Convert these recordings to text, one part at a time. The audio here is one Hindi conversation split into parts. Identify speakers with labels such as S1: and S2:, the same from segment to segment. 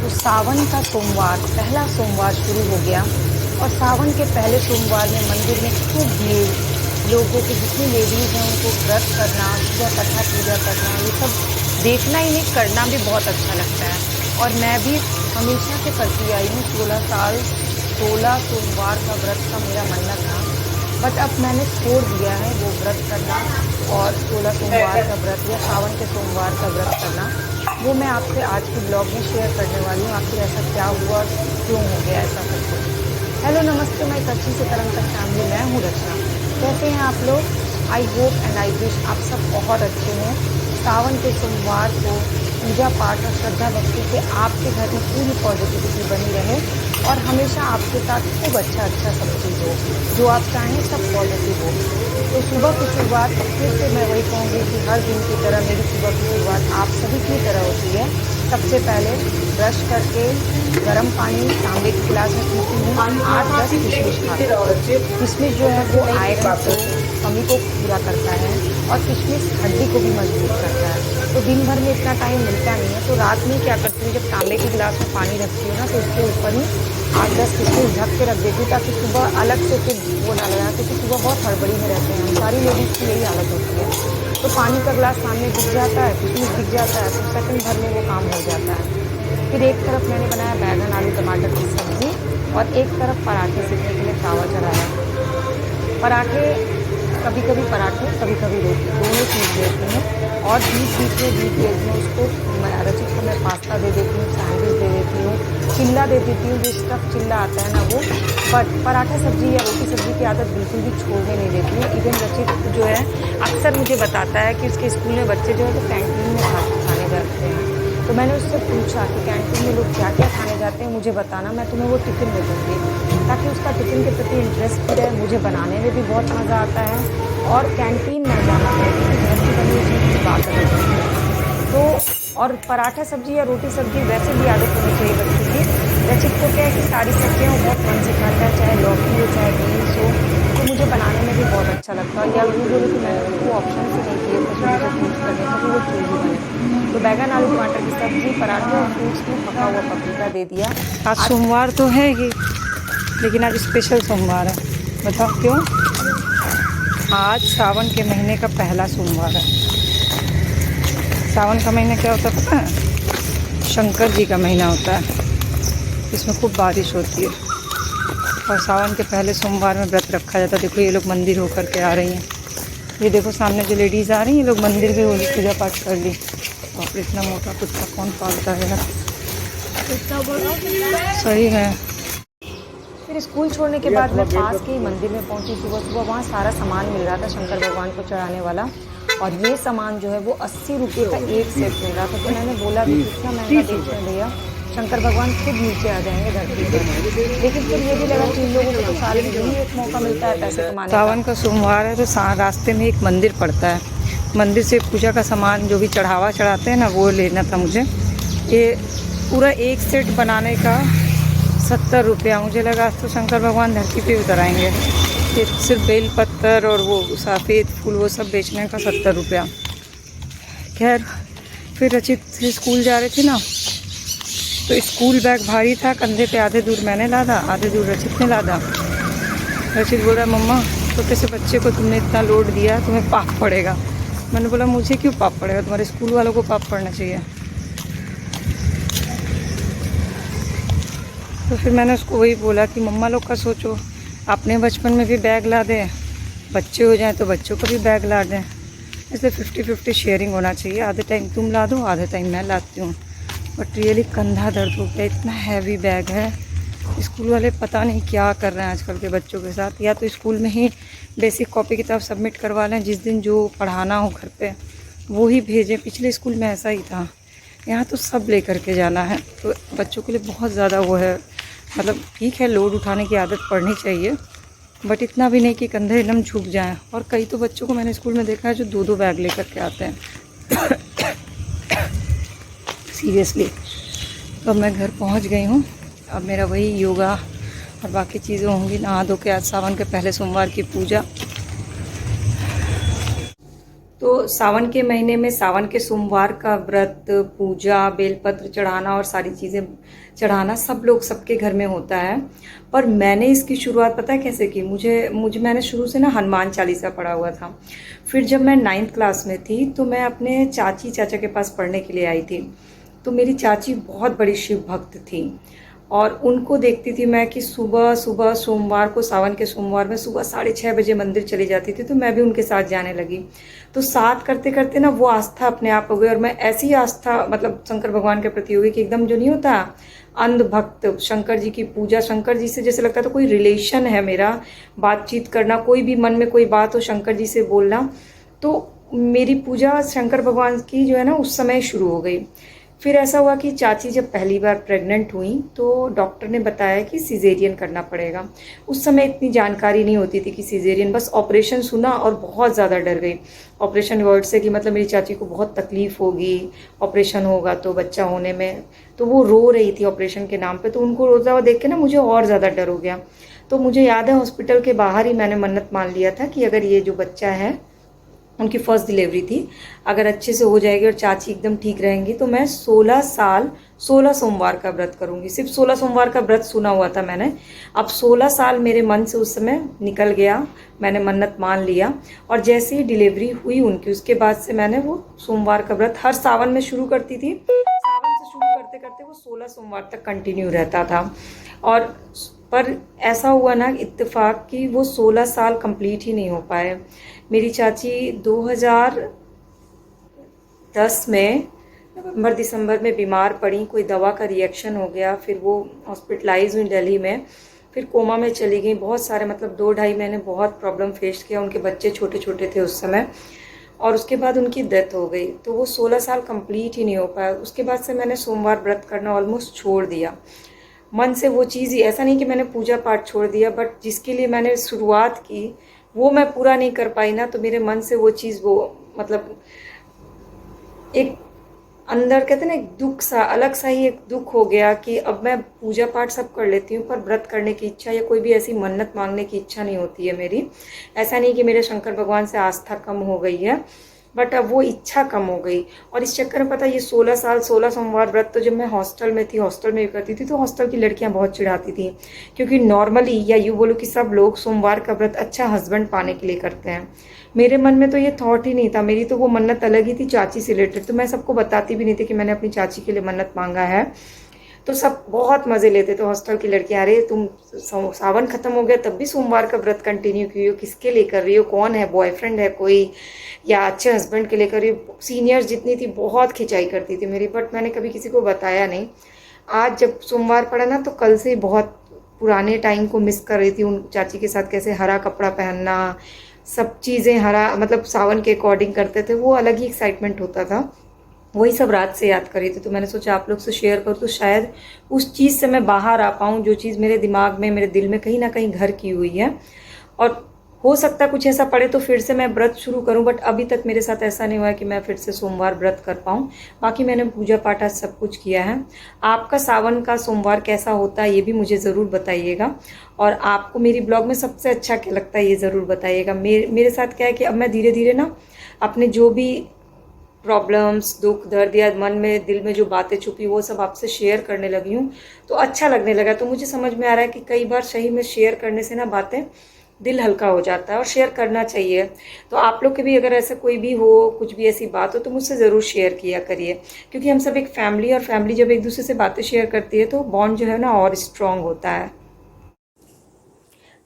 S1: तो सावन का सोमवार, पहला सोमवार शुरू हो गया और सावन के पहले सोमवार में मंदिर में खूब भीड़, लोगों की जितनी लेडीज़ हैं उनको व्रत करना, पूजा कथा पूजा करना, ये सब देखना ही नहीं, करना भी बहुत अच्छा लगता है। और मैं भी हमेशा से करती आई हूँ, 16 साल 16 सोमवार का व्रत का मेरा मन्नत था। बट अब मैंने छोड़ दिया है वो व्रत करना, और 16 सोमवार का व्रत या सावन के सोमवार का व्रत करना, वो मैं आपसे आज की ब्लॉग में शेयर करने वाली हूँ। आखिर ऐसा क्या हुआ, क्यों हो गया ऐसा सब कुछ। हेलो नमस्ते, मैं कच्ची से तरंगत फैमिली, मैं हूँ रचना। कैसे हैं आप लोग? I hope and I wish आप सब बहुत अच्छे हैं। सावन के सोमवार को पूजा पाठ और श्रद्धा भक्ति से आपके घर में पूरी पॉजिटिविटी बनी रहे और हमेशा आपके साथ खूब अच्छा सब चीज़ हो, जो आप चाहें सब पॉजिटिव हो। तो सुबह की शुरुआत फिर से मैं वही कहूँगी कि हर दिन की तरह मेरी सुबह की शुरुआत आप सभी की तरह होती है। सबसे पहले ब्रश करके गर्म पानी तांबे के गिलास में पीती हूँ, 8-10 किशमिश खाती हूँ। किशमिश जो है वो आयरन को कमी को पूरा करता है और किशमिश हड्डी को भी मजबूत करता है। तो दिन भर में इतना टाइम मिलता नहीं है, तो रात में क्या करती हूँ, जब तांबे के गिलास में पानी रखती हूँ ना, तो उसके ऊपर ही 8-10 किशमिश ढक के रख देती हूँ, ताकि सुबह अलग से फिर वो ना लगा, क्योंकि सुबह बहुत हड़बड़ी में रहते हैं हम, सारी लेडीज़ की यही हालत होती है। तो पानी का गिलास सामने दिख जाता है, किशमिश दिख जाता है, तो सेकंड भर में वो काम हो जाता है। फिर एक तरफ मैंने बनाया बैंगन आलू टमाटर की सब्ज़ी और एक तरफ पराठे सेकने के लिए तावा चढ़ाया। पराठे कभी कभी पराठे, कभी कभी रोटी, दोनों चीज़ देती हूँ। और बीच में उसको रचित को मैं पास्ता दे देती हूँ, सैंडविच दे देती हूँ, चिल्ला दे देती हूँ, जो स्टफ चिल्ला आता है ना वो। बट पराठा सब्ज़ी या रोटी सब्ज़ी की आदत बिल्कुल भी छोड़ने नहीं देती हूँ। इवन रचित जो है अक्सर मुझे बताता है कि उसके स्कूल में बच्चे जो है वो कैंटीन में खाने जाते हैं। तो मैंने उससे पूछा कि कैंटीन में लोग क्या क्या खाने जाते हैं, मुझे बताना, मैं तुम्हें वो टिफ़िन दे दूँगी, ताकि उसका टिफ़िन के प्रति इंटरेस्ट भी रहे। मुझे बनाने में भी बहुत मज़ा आता है और कैंटीन में जाना पड़े, क्योंकि घर की बनी हुई चीज़ की बात अलग होती है। तो और पराठा सब्ज़ी या रोटी सब्ज़ी वैसे भी आदत होनी चाहिए बच्चों की। रचित को क्या है कि सारी सब्जियाँ वो बहुत मन से खाता है, चाहे लौकी हो चाहे बीन्स हो, तो मुझे बनाने में भी बहुत अच्छा लगता है। या यूँ बोलो कि मैंने उसको ऑप्शन से नहीं दिए थे मुझे चूज़ करने का कि वो चूज़ ही बने। तो बैंगन आलू टमाटर की सब्ज़ी, पराठे और फ्रूट्स में पका हुआ पपीता दे दिया।
S2: आज सोमवार तो है ही, लेकिन आज स्पेशल सोमवार है। बताओ क्यों? आज सावन के महीने का पहला सोमवार है। सावन का महीना क्या होता है पता है? शंकर जी का महीना होता है। इसमें खूब बारिश होती है और सावन के पहले सोमवार में व्रत रखा जाता है। देखो ये लोग मंदिर होकर के आ रही हैं। ये देखो सामने जो लेडीज़ आ रही हैं, ये लोग मंदिर भी होली पूजा पाठ कर ली। और इतना मोटा कुत्ता कौन पालता है यार? सही है।
S1: फिर स्कूल छोड़ने के बाद मैं पास के ही मंदिर में पहुंची। सुबह वहाँ सारा सामान मिल रहा था शंकर भगवान को चढ़ाने वाला, और ये सामान जो है वो 80 रुपये का एक सेट मिल रहा था। तो मैंने बोला कि कितना महंगा बेच रहे हैं भैया, शंकर भगवान खुद नीचे आ जाएंगे धरती पर। लेकिन फिर ये भी लगा कि इन लोगों को तो साल में यही एक मौका मिलता है पैसे कमाने का।
S2: सावन का सोमवार है तो रास्ते में एक मंदिर पड़ता है, मंदिर से पूजा का सामान जो भी चढ़ावा चढ़ाते हैं ना, वो लेना था मुझे। ये पूरा एक सेट बनाने का 70 रुपया। मुझे लगा तो शंकर भगवान धरती पे उतर आएंगे। ये सिर्फ बेल पत्तर और वो सफ़ेद फूल वो सब बेचने का 70 रुपया। खैर फिर रचित स्कूल जा रहे थे ना, तो स्कूल बैग भारी था, कंधे पे आधे दूर मैंने लादा, आधे दूर रचित ने लादा। रचित बोल रहा मम्मा छोटे से बच्चे को तुमने इतना लोड दिया, तुम्हें पाप पड़ेगा। मैंने बोला मुझे क्यों पाप पड़ेगा, तुम्हारे स्कूल वालों को पाप पड़ना चाहिए। तो फिर मैंने उसको वही बोला कि मम्मा लोग का सोचो, अपने बचपन में भी बैग ला दें, बच्चे हो जाएं तो बच्चों को भी बैग ला दें। इसलिए 50-50 शेयरिंग होना चाहिए, आधे टाइम तुम ला दो आधे टाइम मैं लाती हूँ। बट रियली कंधा दर्द हो गया, इतना हैवी बैग है। स्कूल वाले पता नहीं क्या कर रहे हैं आजकल के बच्चों के साथ। या तो स्कूल में ही बेसिक कॉपी किताब सबमिट करवा लें, जिस दिन जो पढ़ाना हो घर पे वो ही भेजें। पिछले स्कूल में ऐसा ही था, यहाँ तो सब ले करके जाना है। तो बच्चों के लिए बहुत ज़्यादा वो है, मतलब ठीक है लोड उठाने की आदत पड़नी चाहिए, बट इतना भी नहीं कि कंधे एकदम झुक जाएं। और कई तो बच्चों को मैंने स्कूल में देखा है जो 2-2 बैग ले करके आते हैं। सीरियसली। तो अब मैं घर पहुंच गई हूँ। अब मेरा वही योगा और बाकी चीज़ें होंगी, नहा धो के आज सावन के पहले सोमवार की पूजा। तो सावन के महीने में सावन के सोमवार का व्रत, पूजा, बेलपत्र चढ़ाना और सारी चीज़ें चढ़ाना सब लोग सबके घर में होता है। पर मैंने इसकी शुरुआत पता है कैसे की? मैंने शुरू से ना हनुमान चालीसा पढ़ा हुआ था। फिर जब मैं 9th क्लास में थी तो मैं अपने चाची चाचा के पास पढ़ने के लिए आई थी। तो मेरी चाची बहुत बड़ी शिव भक्त थी और उनको देखती थी मैं कि सुबह सुबह सोमवार को, सावन के सोमवार में सुबह 6:30 बजे मंदिर चली जाती थी। तो मैं भी उनके साथ जाने लगी। तो साथ करते करते ना वो आस्था अपने आप हो गई और मैं ऐसी आस्था मतलब शंकर भगवान के प्रति हो गई कि एकदम जो नहीं होता अंध भक्त, शंकर जी की पूजा, शंकर जी से जैसे लगता था कोई रिलेशन है मेरा, बातचीत करना, कोई भी मन में कोई बात हो शंकर जी से बोलना। तो मेरी पूजा शंकर भगवान की जो है ना उस समय शुरू हो गई। फिर ऐसा हुआ कि चाची जब पहली बार प्रेग्नेंट हुई तो डॉक्टर ने बताया कि सिजेरियन करना पड़ेगा। उस समय इतनी जानकारी नहीं होती थी कि सिजेरियन, बस ऑपरेशन सुना और बहुत ज़्यादा डर गई ऑपरेशन वर्ड से कि मतलब मेरी चाची को बहुत तकलीफ़ होगी, ऑपरेशन होगा तो बच्चा होने में। तो वो रो रही थी ऑपरेशन के नाम पे, तो उनको रोता हुआ देख के ना मुझे और ज़्यादा डर हो गया। तो मुझे याद है हॉस्पिटल के बाहर ही मैंने मन्नत मान लिया था कि अगर ये जो बच्चा है, उनकी फर्स्ट डिलीवरी थी, अगर अच्छे से हो जाएगी और चाची एकदम ठीक रहेंगी तो मैं 16 साल 16 सोमवार का व्रत करूंगी। सिर्फ 16 सोमवार का व्रत सुना हुआ था मैंने, अब 16 साल मेरे मन से उस समय निकल गया। मैंने मन्नत मान लिया और जैसे ही डिलीवरी हुई उनकी, उसके बाद से मैंने वो सोमवार का व्रत हर सावन में शुरू करती थी। सावन से शुरू करते करते वो 16 सोमवार तक कंटिन्यू रहता था। और पर ऐसा हुआ ना इत्तेफाक कि वो 16 साल कंप्लीट ही नहीं हो पाए। मेरी चाची 2010 में नवंबर दिसंबर में बीमार पड़ी, कोई दवा का रिएक्शन हो गया, फिर वो हॉस्पिटलाइज हुई दिल्ली में, फिर कोमा में चली गई। बहुत सारे मतलब 2-2.5 महीने बहुत प्रॉब्लम फेस किया। उनके बच्चे छोटे छोटे थे उस समय और उसके बाद उनकी डेथ हो गई। तो वो 16 साल कंप्लीट ही नहीं हो पाया। उसके बाद से मैंने सोमवार व्रत करना ऑलमोस्ट छोड़ दिया मन से। वो चीज़ ही ऐसा नहीं कि मैंने पूजा पाठ छोड़ दिया, बट जिसके लिए मैंने शुरुआत की वो मैं पूरा नहीं कर पाई ना, तो मेरे मन से वो चीज़ वो मतलब एक अंदर कहते हैं ना एक दुख सा, अलग सा ही एक दुख हो गया कि अब मैं पूजा पाठ सब कर लेती हूँ पर व्रत करने की इच्छा या कोई भी ऐसी मन्नत मांगने की इच्छा नहीं होती है मेरी। ऐसा नहीं कि मेरे शंकर भगवान से आस्था कम हो गई है, बट अब वो इच्छा कम हो गई। और इस चक्कर में पता ये 16 साल 16 सोमवार व्रत तो जब मैं हॉस्टल में थी, हॉस्टल में भी करती थी, तो हॉस्टल की लड़कियां बहुत चिढ़ाती थी क्योंकि नॉर्मली या यूँ बोलो कि सब लोग सोमवार का व्रत अच्छा हस्बैंड पाने के लिए करते हैं। मेरे मन में तो ये थॉट ही नहीं था। मेरी तो वो मन्नत अलग ही थी चाची से रिलेटेड। तो मैं सबको बताती भी नहीं थी कि मैंने अपनी चाची के लिए मन्नत मांगा है। तो सब बहुत मज़े लेते थे हॉस्टल की लड़कियां, अरे तुम सावन खत्म हो गया तब भी सोमवार का व्रत कंटिन्यू की हो, किसके लिए कर रही हो, कौन है, बॉयफ्रेंड है कोई या अच्छे हस्बैंड के लिए कर रही हो। सीनियर्स जितनी थी बहुत खिंचाई करती थी मेरी, बट मैंने कभी किसी को बताया नहीं। आज जब सोमवार पड़ा ना तो कल से बहुत पुराने टाइम को मिस कर रही थी, उन चाची के साथ कैसे हरा कपड़ा पहनना, सब चीज़ें हरा मतलब सावन के अकॉर्डिंग करते थे, वो अलग ही एक्साइटमेंट होता था। वही सब रात से याद कर रही थी। तो मैंने सोचा आप लोग से शेयर करूँ तो शायद उस चीज़ से मैं बाहर आ पाऊँ जो चीज़ मेरे दिमाग में, मेरे दिल में कहीं ना कहीं घर की हुई है। और हो सकता है कुछ ऐसा पड़े तो फिर से मैं व्रत शुरू करूं, बट अभी तक मेरे साथ ऐसा नहीं हुआ है कि मैं फिर से सोमवार व्रत कर पाऊं। बाकी मैंने पूजा पाठ आज सब कुछ किया है। आपका सावन का सोमवार कैसा होता है ये भी मुझे ज़रूर बताइएगा, और आपको मेरी ब्लॉग में सबसे अच्छा क्या लगता है ये ज़रूर बताइएगा। मेरे साथ क्या है कि अब मैं धीरे धीरे ना अपने जो भी प्रॉब्लम्स, दुख दर्द या मन में दिल में जो बातें छुपी वो सब आपसे शेयर करने लगी हूँ, तो अच्छा लगने लगा। तो मुझे समझ में आ रहा है कि कई बार सही में शेयर करने से ना बातें दिल हल्का हो जाता है और शेयर करना चाहिए। तो आप लोग के भी अगर ऐसा कोई भी हो, कुछ भी ऐसी बात हो तो मुझसे ज़रूर शेयर किया करिए, क्योंकि हम सब एक फैमिली, और फैमिली जब एक दूसरे से बातें शेयर करती है तो बॉन्ड जो है ना और स्ट्रांग होता है।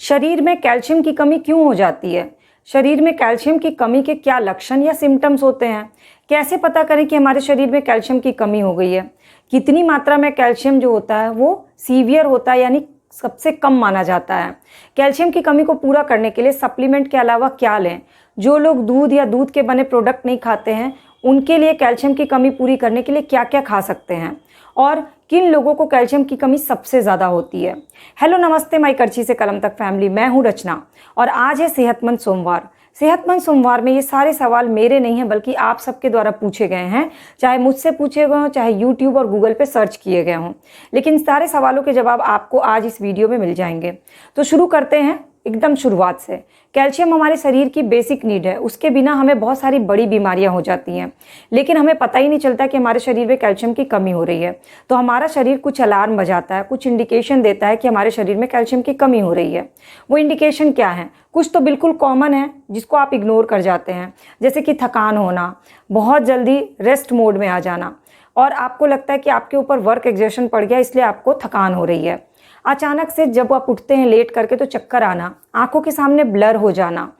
S2: शरीर में कैल्शियम की कमी क्यों हो जाती है? शरीर में कैल्शियम की कमी के क्या लक्षण या सिम्टम्स होते हैं? कैसे पता करें कि हमारे शरीर में कैल्शियम की कमी हो गई है? कितनी मात्रा में कैल्शियम जो होता है वो सीवियर होता है, यानी सबसे कम माना जाता है? कैल्शियम की कमी को पूरा करने के लिए सप्लीमेंट के अलावा क्या लें? जो लोग दूध या दूध के बने प्रोडक्ट नहीं खाते हैं उनके लिए कैल्शियम की कमी पूरी करने के लिए क्या क्या खा सकते हैं? और किन लोगों को कैल्शियम की कमी सबसे ज़्यादा होती है? हेलो नमस्ते माई करची से कलम तक फैमिली, मैं हूँ रचना और आज है सेहतमंद सोमवार। सेहतमंद सोमवार में ये सारे सवाल मेरे नहीं हैं बल्कि आप सबके द्वारा पूछे गए हैं, चाहे मुझसे पूछे गए हों, चाहे यूट्यूब और गूगल पे सर्च किए गए हों, लेकिन सारे सवालों के जवाब आपको आज इस वीडियो में मिल जाएंगे। तो शुरू करते हैं एकदम शुरुआत से। कैल्शियम हमारे शरीर की बेसिक नीड है, उसके बिना हमें बहुत सारी बड़ी बीमारियां हो जाती हैं, लेकिन हमें पता ही नहीं चलता कि हमारे शरीर में कैल्शियम की कमी हो रही है। तो हमारा शरीर कुछ अलार्म बजाता है, कुछ इंडिकेशन देता है कि हमारे शरीर में कैल्शियम की कमी हो रही है। वो इंडिकेशन क्या है? कुछ तो बिल्कुल कॉमन है जिसको आप इग्नोर कर जाते हैं, जैसे कि थकान होना, बहुत जल्दी रेस्ट मोड में आ जाना, और आपको लगता है कि आपके ऊपर वर्क एग्जर्शन पड़ गया इसलिए आपको थकान हो रही है। अचानक से जब आप उठते हैं लेट करके तो चक्कर आना, आंखों के सामने ब्लर हो जाना,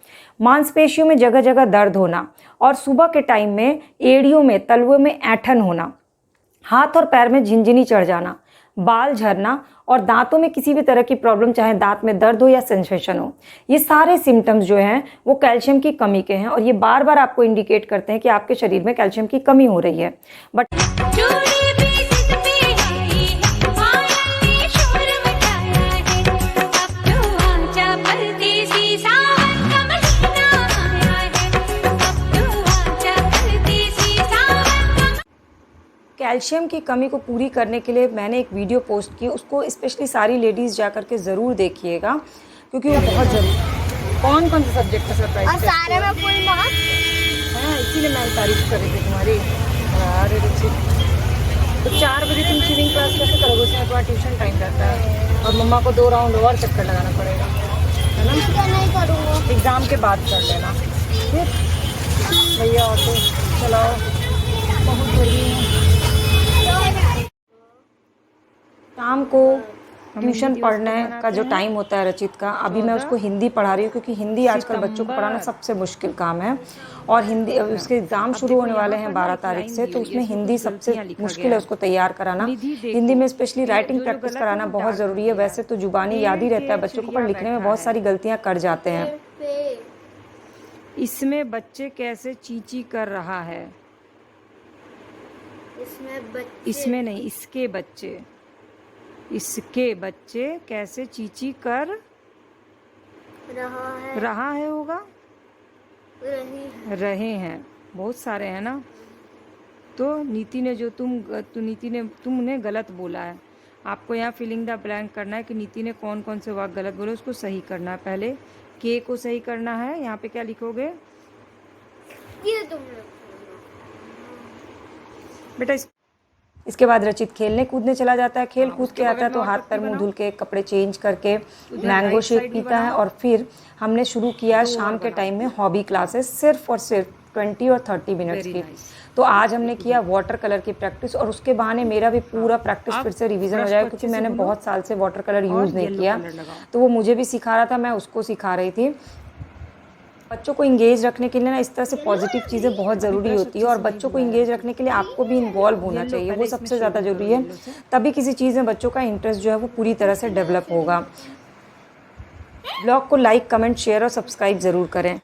S2: मांसपेशियों में जगह जगह दर्द होना, और सुबह के टाइम में एड़ियों में, तलवों में ऐंठन होना, हाथ और पैर में झिनझिनी चढ़ जाना, बाल झरना, और दांतों में किसी भी तरह की प्रॉब्लम, चाहे दांत में दर्द हो या सेंसेशन हो। ये सारे सिम्टम्स जो हैं वो कैल्शियम की कमी के हैं, और ये बार बार आपको इंडिकेट करते हैं कि आपके शरीर में कैल्शियम की कमी हो रही है। बट कैल्शियम की कमी को पूरी करने के लिए मैंने एक वीडियो पोस्ट की, उसको स्पेशली सारी लेडीज़ जा करके ज़रूर देखिएगा, क्योंकि वो बहुत ज़रूरी। कौन कौन से सब्जेक्ट का सरप्राइज?
S3: और सारे में फुल मार्क्स
S2: हाँ, इसीलिए मैं तारीफ कर रही थी तुम्हारी। अरे रुचि, तो 4 बजे तुम स्विमिंग क्लास कैसे करोगे? उसमें तुम्हारा ट्यूशन टाइम रहता है, और मम्मा को 2 राउंड और चक्कर लगाना पड़ेगा, है ना?
S3: क्या नहीं करूँगा।
S2: एग्ज़ाम के बाद कर लेना फिर। भैया ऑटो चलाओ, बहुत गर्मी है। शाम को ट्यूशन पढ़ने का जो टाइम होता है रचित का, अभी मैं उसको हिंदी पढ़ा रही हूँ, क्योंकि हिंदी आजकल बच्चों को पढ़ाना सबसे मुश्किल काम है। और हिंदी, उसके एग्ज़ाम शुरू होने वाले हैं 12 तारीख से, तो उसमें हिंदी सबसे मुश्किल है उसको तैयार कराना। हिंदी में स्पेशली राइटिंग प्रैक्टिस कराना बहुत ज़रूरी है। वैसे तो जुबानी याद ही रहता है बच्चों को, पर लिखने में बहुत सारी गलतियाँ कर जाते हैं। इसमें बच्चे कैसे चींची कर रहा है? इसमें नहीं, इसके बच्चे कैसे चींची कर रहा है होगा, रहे हैं, बहुत सारे हैं ना। तो नीति ने जो तुमने गलत बोला है, आपको यहाँ फिलिंग द ब्लैंक करना है कि नीति ने कौन कौन से वाक्य गलत बोले, उसको सही करना है। पहले के को सही करना है। यहाँ पे क्या लिखोगे बेटा? इसके बाद रचित खेलने कूदने चला जाता है। खेल कूद के आता है तो हाथ पैर मुंह धुल के, कपड़े चेंज करके मैंगो शेक पीता है। और फिर हमने शुरू किया शाम के टाइम में हॉबी क्लासेस, सिर्फ और सिर्फ 20 और 30 मिनट्स की। तो आज हमने किया वाटर कलर की प्रैक्टिस, और उसके बहाने मेरा भी पूरा प्रैक्टिस फिर से रिवीजन हो जाएगा, क्योंकि मैंने बहुत साल से वाटर कलर यूज़ नहीं किया। तो वो मुझे भी सिखा रहा था, मैं उसको सिखा रही थी। बच्चों को इंगेज रखने के लिए ना इस तरह से पॉजिटिव चीज़ें बहुत ज़रूरी होती है, और बच्चों को इंगेज रखने के लिए आपको भी इन्वॉल्व होना चाहिए, वो सबसे ज़्यादा ज़रूरी है। तभी किसी चीज़ में बच्चों का इंटरेस्ट जो है वो पूरी तरह से डेवलप होगा। ब्लॉग को लाइक, कमेंट, शेयर और सब्सक्राइब ज़रूर करें।